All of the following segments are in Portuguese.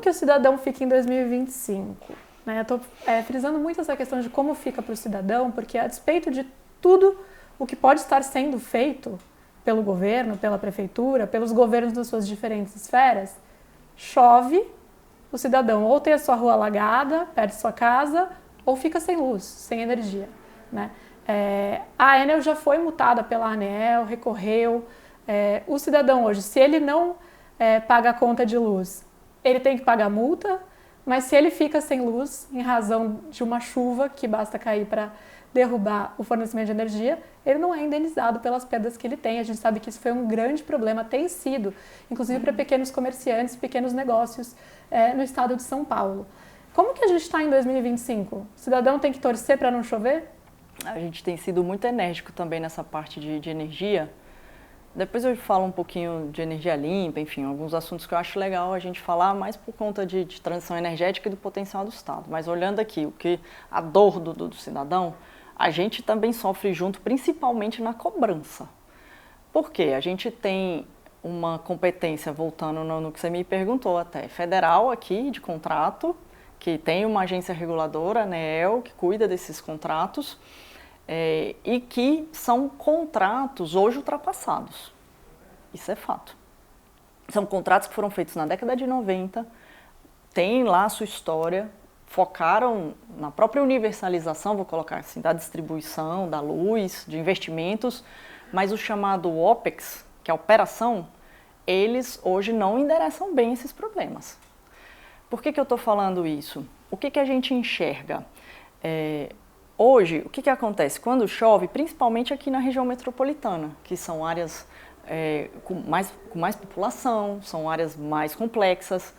que o cidadão fica em 2025? Né? Eu estou frisando muito essa questão de como fica para o cidadão, porque a despeito de tudo o que pode estar sendo feito pelo governo, pela prefeitura, pelos governos nas suas diferentes esferas, chove, o cidadão ou tem a sua rua alagada, perde sua casa, ou fica sem luz, sem energia. Né? A Enel já foi multada pela ANEEL, recorreu. O cidadão hoje, se ele não paga a conta de luz, ele tem que pagar multa, mas se ele fica sem luz em razão de uma chuva que basta cair para derrubar o fornecimento de energia, ele não é indenizado pelas perdas que ele tem. A gente sabe que isso foi um grande problema, tem sido, inclusive para pequenos comerciantes, pequenos negócios no estado de São Paulo. Como que a gente está em 2025? O cidadão tem que torcer para não chover? A gente tem sido muito enérgico também nessa parte de energia. Depois eu falo um pouquinho de energia limpa, enfim, alguns assuntos que eu acho legal a gente falar, mais por conta de transição energética e do potencial do Estado. Mas olhando aqui, a dor do cidadão, a gente também sofre junto, principalmente na cobrança. Por quê? A gente tem uma competência, voltando no que você me perguntou até, federal aqui, de contrato, que tem uma agência reguladora, a ANEEL, que cuida desses contratos, e que são contratos hoje ultrapassados. Isso é fato. São contratos que foram feitos na década de 90, têm lá a sua história, focaram na própria universalização, vou colocar assim, da distribuição, da luz, de investimentos, mas o chamado OPEX, que é a operação, eles hoje não endereçam bem esses problemas. Por que eu estou falando isso? O que a gente enxerga? Hoje, o que acontece? Quando chove, principalmente aqui na região metropolitana, que são áreas com mais população, são áreas mais complexas,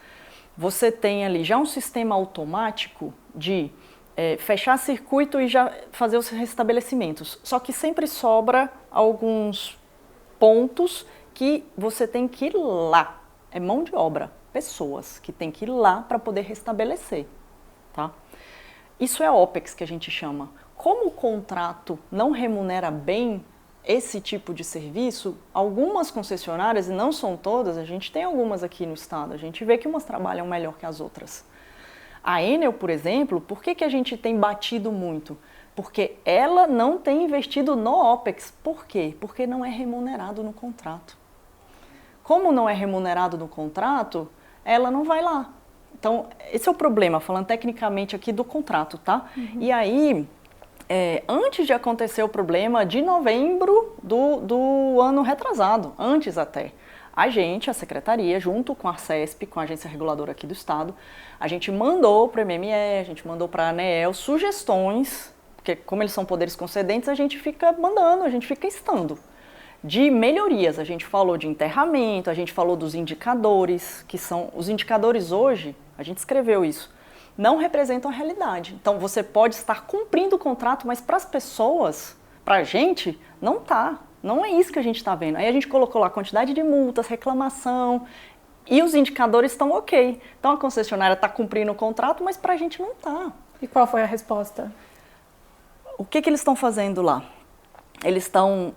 você tem ali já um sistema automático de fechar circuito e já fazer os restabelecimentos. Só que sempre sobra alguns pontos que você tem que ir lá. É mão de obra, pessoas que tem que ir lá para poder restabelecer. Tá? Isso é OPEX que a gente chama. Como o contrato não remunera bem esse tipo de serviço, algumas concessionárias, e não são todas, a gente tem algumas aqui no estado, a gente vê que umas trabalham melhor que as outras. A Enel, por exemplo, por que a gente tem batido muito? Porque ela não tem investido no OPEX. Por quê? Porque não é remunerado no contrato. Como não é remunerado no contrato, ela não vai lá. Então, esse é o problema, falando tecnicamente aqui do contrato, tá? Uhum. E aí, antes de acontecer o problema de novembro do ano retrasado, antes até, a secretaria, junto com a ARCESP, com a agência reguladora aqui do estado, a gente mandou para o MME, a gente mandou para a ANEEL sugestões, porque como eles são poderes concedentes, a gente fica mandando, a gente fica instando, de melhorias. A gente falou de enterramento, a gente falou dos indicadores, que são os indicadores hoje, a gente escreveu isso, não representam a realidade. Então você pode estar cumprindo o contrato, mas para as pessoas, para a gente, não está. Não é isso que a gente está vendo. Aí a gente colocou lá a quantidade de multas, reclamação, e os indicadores estão ok. Então a concessionária está cumprindo o contrato, mas para a gente não está. E qual foi a resposta? O que eles estão fazendo lá? Eles estão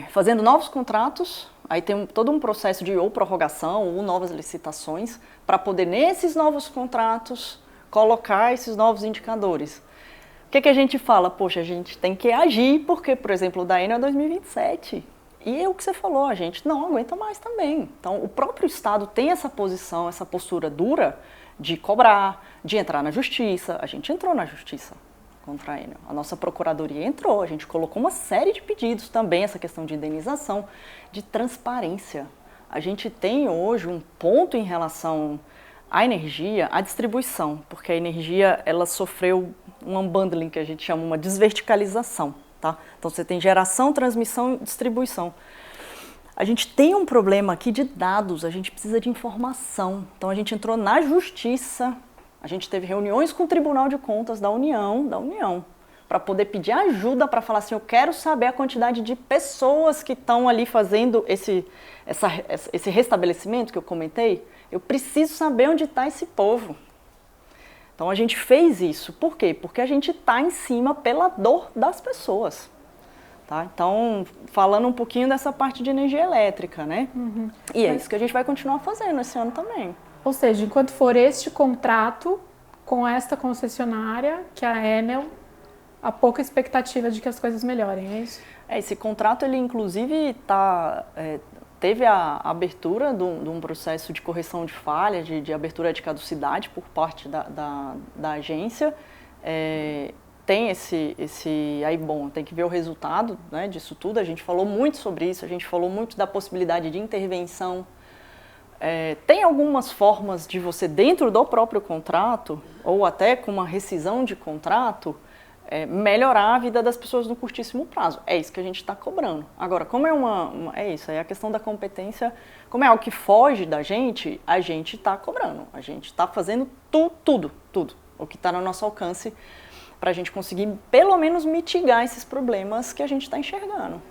fazendo novos contratos, aí tem todo um processo de ou prorrogação ou novas licitações, para poder, nesses novos contratos, colocar esses novos indicadores. O que a gente fala? Poxa, a gente tem que agir, porque, por exemplo, o da Enel é 2027. E é o que você falou, a gente não aguenta mais também. Então, o próprio Estado tem essa posição, essa postura dura de cobrar, de entrar na justiça. A gente entrou na justiça contra a Enel. A nossa procuradoria entrou, a gente colocou uma série de pedidos também, essa questão de indenização, de transparência. A gente tem hoje um ponto em relação à energia, à distribuição, porque a energia, ela sofreu um unbundling, que a gente chama uma desverticalização, tá? Então você tem geração, transmissão e distribuição. A gente tem um problema aqui de dados, a gente precisa de informação. Então a gente entrou na justiça, a gente teve reuniões com o Tribunal de Contas da União, para poder pedir ajuda, para falar assim, eu quero saber a quantidade de pessoas que estão ali fazendo esse restabelecimento que eu comentei. Eu preciso saber onde está esse povo. Então a gente fez isso. Por quê? Porque a gente está em cima pela dor das pessoas. Tá? Então, falando um pouquinho dessa parte de energia elétrica, né? Uhum. E é isso que a gente vai continuar fazendo esse ano também. Ou seja, enquanto for este contrato com esta concessionária, que a Enel, há pouca expectativa de que as coisas melhorem, é isso? Esse contrato, ele inclusive teve a abertura de um processo de correção de falha, de abertura de caducidade por parte da agência. Tem aí bom, tem que ver o resultado, né, disso tudo. A gente falou muito sobre isso, a gente falou muito da possibilidade de intervenção. Tem algumas formas de você, dentro do próprio contrato, ou até com uma rescisão de contrato, melhorar a vida das pessoas no curtíssimo prazo. É isso que a gente está cobrando. Agora, como é isso, é a questão da competência, como é algo que foge da gente, a gente está cobrando. A gente está fazendo tudo, o que está no nosso alcance, para a gente conseguir, pelo menos, mitigar esses problemas que a gente está enxergando.